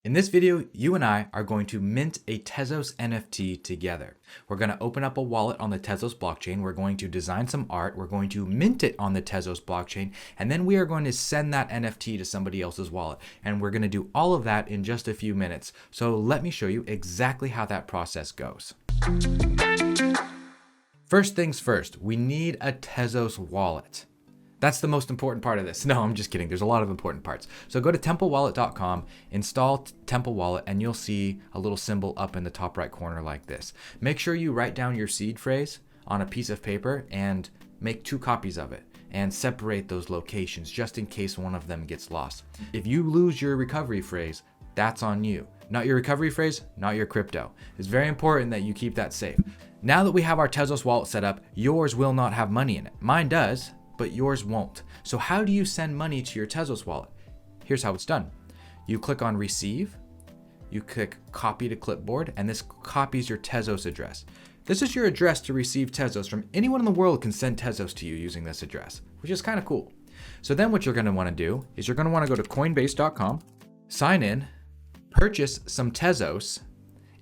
In this video, you and I are going to mint a Tezos NFT together. We're going to open up a wallet on the Tezos blockchain. We're going to design some art. We're going to mint it on the Tezos blockchain. And then we are going to send that NFT to somebody else's wallet. And we're going to do all of that in just a few minutes. So let me show you exactly how that process goes. First things first, we need a Tezos wallet. That's the most important part of this. No, I'm just kidding. There's a lot of important parts. So go to templewallet.com, install Temple Wallet, and you'll see a little symbol up in the top right corner like this. Make sure you write down your seed phrase on a piece of paper and make 2 copies of it and separate those locations just in case one of them gets lost. If you lose your recovery phrase, that's on you. Not your recovery phrase, not your crypto. It's very important that you keep that safe. Now that we have our Tezos wallet set up, yours will not have money in it. Mine does, but yours won't. So how do you send money to your Tezos wallet? Here's how it's done. You click on receive, you click copy to clipboard, and this copies your Tezos address. This is your address to receive Tezos from anyone in the world can send Tezos to you using this address, which is kind of cool. So then what you're gonna wanna do is you're gonna wanna go to coinbase.com, sign in, purchase some Tezos,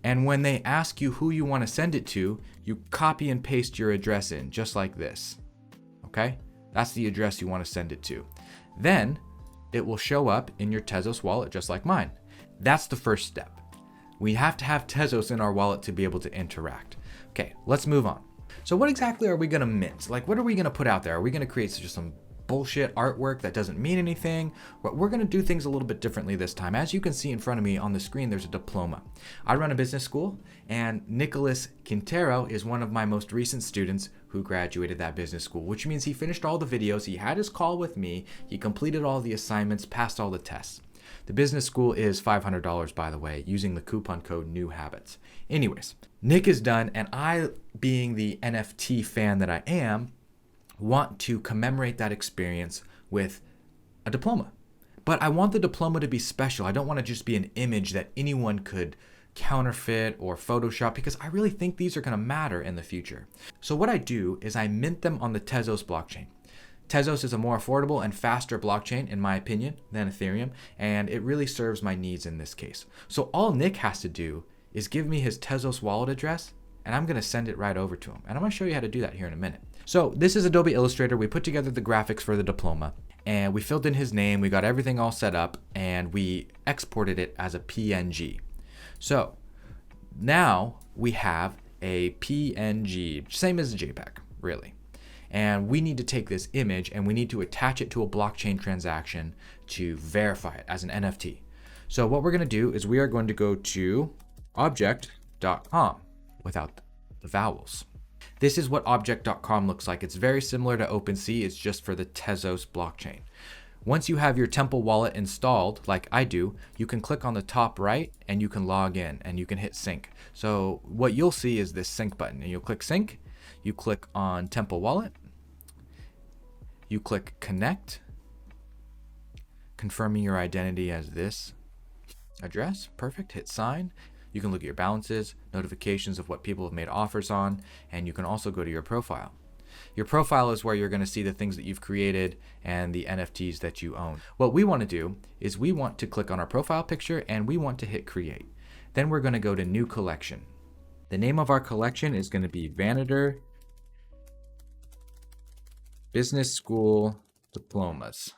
and when they ask you who you wanna send it to, you copy and paste your address in, just like this, okay? That's the address you want to send it to. Then it will show up in your Tezos wallet just like mine. That's the first step. We have to have Tezos in our wallet to be able to interact. Okay, let's move on. So what exactly are we going to mint? Like, what are we going to put out there? Are we going to create just some bullshit artwork that doesn't mean anything? We're going to do things a little bit differently this time. As you can see in front of me on the screen, there's a diploma. I run a business school, and Nicholas Quintero is one of my most recent students who graduated that business school, which means he finished all the videos, he had his call with me, he completed all the assignments, passed all the tests. The business school is $500, by the way, using the coupon code New Habits. Anyways, Nick is done, and I, being the NFT fan that I am, want to commemorate that experience with a diploma. But I want the diploma to be special. I don't want to just be an image that anyone could counterfeit or Photoshop, because I really think these are going to matter in the future. So what I do is I mint them on the Tezos blockchain. Tezos is a more affordable and faster blockchain, in my opinion, than Ethereum, and it really serves my needs in this case. So all Nick has to do is give me his Tezos wallet address, and I'm going to send it right over to him. And I'm going to show you how to do that here in a minute. So this is Adobe Illustrator. We put together the graphics for the diploma, and we filled in his name. We got everything all set up, and we exported it as a PNG. So now we have a PNG, same as a JPEG, really. And we need to take this image and we need to attach it to a blockchain transaction to verify it as an NFT. So what we're going to do is we are going to go to object.com without the vowels. This is what object.com looks like. It's very similar to OpenSea. It's just for the Tezos blockchain. Once you have your Temple wallet installed, like I do, you can click on the top right and you can log in and you can hit sync. So what you'll see is this sync button, and you'll click sync. You click on Temple wallet. You click connect, confirming your identity as this address. Perfect. Hit sign. You can look at your balances, notifications of what people have made offers on, and you can also go to your profile. Your profile is where you're going to see the things that you've created and the NFTs that you own. What we want to do is we want to click on our profile picture and we want to hit create. Then we're going to go to new collection. The name of our collection is going to be Vanader Business School Diplomas.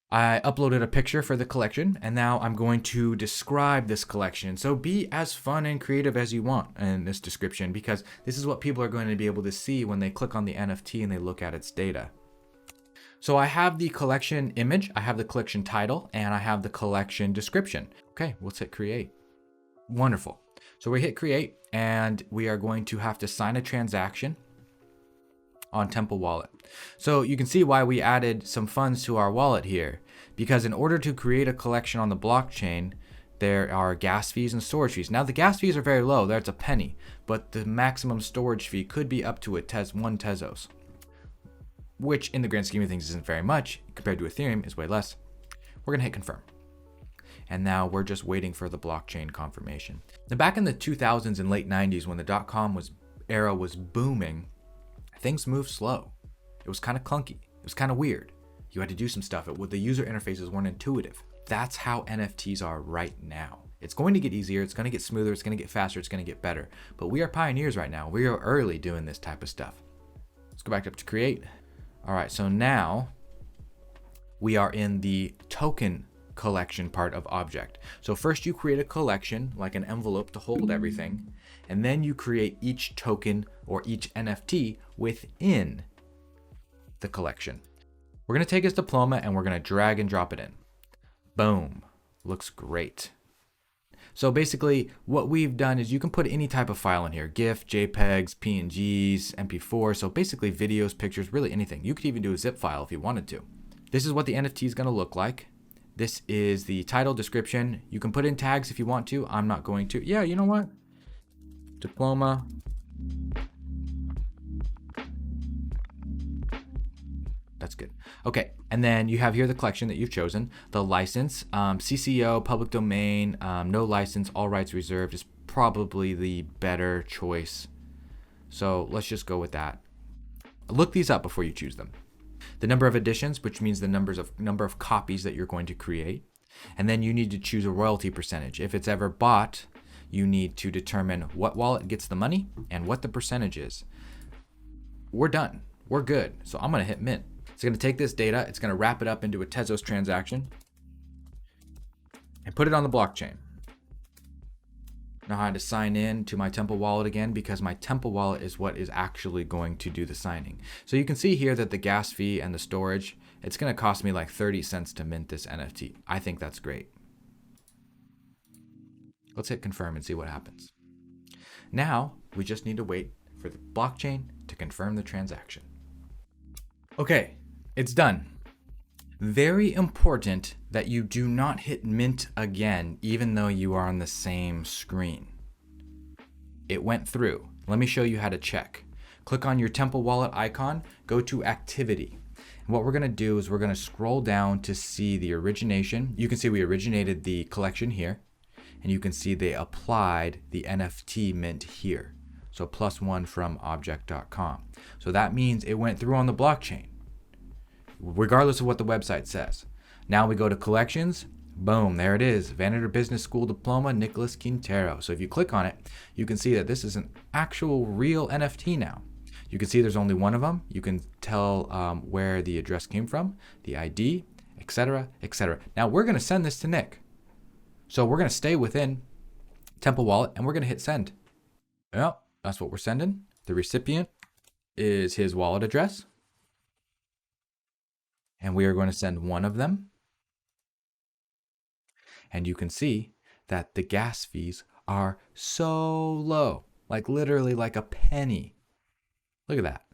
I uploaded a picture for the collection, and now I'm going to describe this collection. So be as fun and creative as you want in this description, because this is what people are going to be able to see when they click on the NFT and they look at its data. So I have the collection image, I have the collection title, and I have the collection description. Okay, let's hit create. Wonderful. So we hit create, and we are going to have to sign a transaction on Temple wallet. So you can see why we added some funds to our wallet here, because in order to create a collection on the blockchain, there are gas fees and storage fees. Now the gas fees are very low, that's a penny, but the maximum storage fee could be up to one Tezos, which in the grand scheme of things isn't very much. Compared to Ethereum is way less. We're gonna hit confirm. And now we're just waiting for the blockchain confirmation. Now back in the 2000s and late 90s, when the .com era was booming, things moved slow. It was kind of clunky. It was kind of weird. You had to do some stuff. The user interfaces weren't intuitive. That's how NFTs are right now. It's going to get easier, it's going to get smoother, it's going to get faster, it's going to get better. But we are pioneers right now. We are early doing this type of stuff. Let's go back up to create. All right, so now we are in the token collection part of object. So first you create a collection, like an envelope to hold everything, and then you create each token or each NFT within the collection. We're gonna take his diploma and we're gonna drag and drop it in. Boom, looks great. So basically what we've done is you can put any type of file in here, GIF, JPEGs, PNGs, MP4, so basically videos, pictures, really anything. You could even do a zip file if you wanted to. This is what the NFT is gonna look like. This is the title, description. You can put in tags if you want to. I'm not going to. Yeah, you know what? Diploma. That's good. Okay, and then you have here the collection that you've chosen. The license, CCO, public domain, no license, all rights reserved is probably the better choice. So let's just go with that. Look these up before you choose them. The number of editions, which means the number of copies that you're going to create. And then you need to choose a royalty percentage. If it's ever bought, you need to determine what wallet gets the money and what the percentage is. We're done. We're good. So I'm going to hit mint. It's going to take this data, it's going to wrap it up into a Tezos transaction and put it on the blockchain. Now I had to sign in to my Temple wallet again because my Temple wallet is what is actually going to do the signing. So you can see here that the gas fee and the storage, it's going to cost me like 30 cents to mint this NFT. I think that's great. Let's hit confirm and see what happens. Now we just need to wait for the blockchain to confirm the transaction. Okay, it's done. Very important that you do not hit mint again, even though you are on the same screen. It went through. Let me show you how to check. Click on your Temple wallet icon, go to activity. And what we're gonna do is we're gonna scroll down to see the origination. You can see we originated the collection here, and you can see they applied the NFT mint here. So +1 from object.com. So that means it went through on the blockchain, regardless of what the website says. Now we go to collections. Boom, there it is. Vanader Business School Diploma, Nicholas Quintero. So if you click on it, you can see that this is an actual real NFT now. You can see there's only one of them. You can tell where the address came from, the ID, etc., etc. Now we're gonna send this to Nick. So we're gonna stay within Temple Wallet and we're gonna hit send. Yep, that's what we're sending. The recipient is his wallet address. And we are going to send one of them. And you can see that the gas fees are so low, like literally like a penny. Look at that.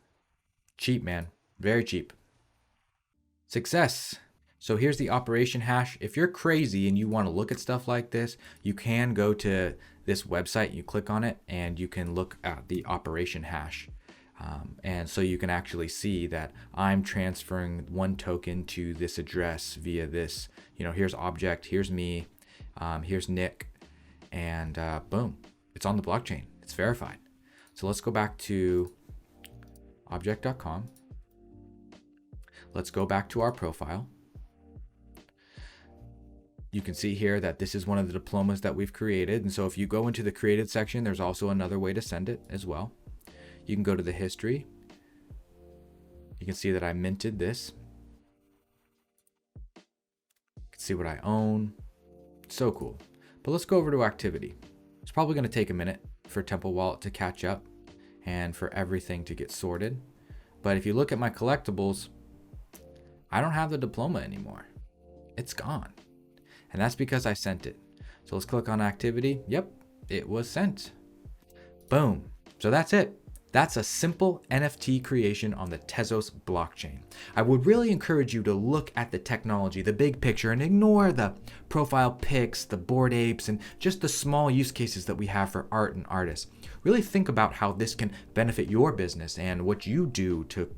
Cheap, man. Very cheap. Success. So here's the operation hash. If you're crazy and you want to look at stuff like this, you can go to this website, you click on it, and you can look at the operation hash. And so you can actually see that I'm transferring one token to this address via this, here's object, here's me, here's Nick, and boom, it's on the blockchain. It's verified. So let's go back to object.com. Let's go back to our profile. You can see here that this is one of the diplomas that we've created. And so if you go into the created section, there's also another way to send it as well. You can go to the history. You can see that I minted this. You can see what I own. So cool. But let's go over to activity. It's probably going to take a minute for Temple Wallet to catch up and for everything to get sorted. But if you look at my collectibles, I don't have the diploma anymore. It's gone. And that's because I sent it. So let's click on activity. Yep, it was sent. Boom. So that's it. That's a simple NFT creation on the Tezos blockchain. I would really encourage you to look at the technology, the big picture, and ignore the profile pics, the Bored Apes, and just the small use cases that we have for art and artists. Really think about how this can benefit your business and what you do to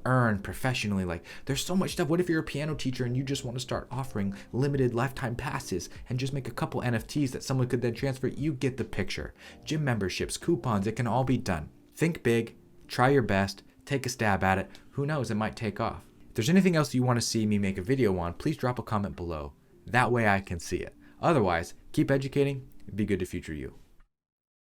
earn professionally. Like, there's so much stuff. What if you're a piano teacher and you just want to start offering limited lifetime passes and just make a couple NFTs that someone could then transfer? You get the picture. Gym memberships, coupons, it can all be done. Think big, try your best, take a stab at it. Who knows, it might take off. If there's anything else you want to see me make a video on, please drop a comment below. That way I can see it. Otherwise, keep educating, be good to future you.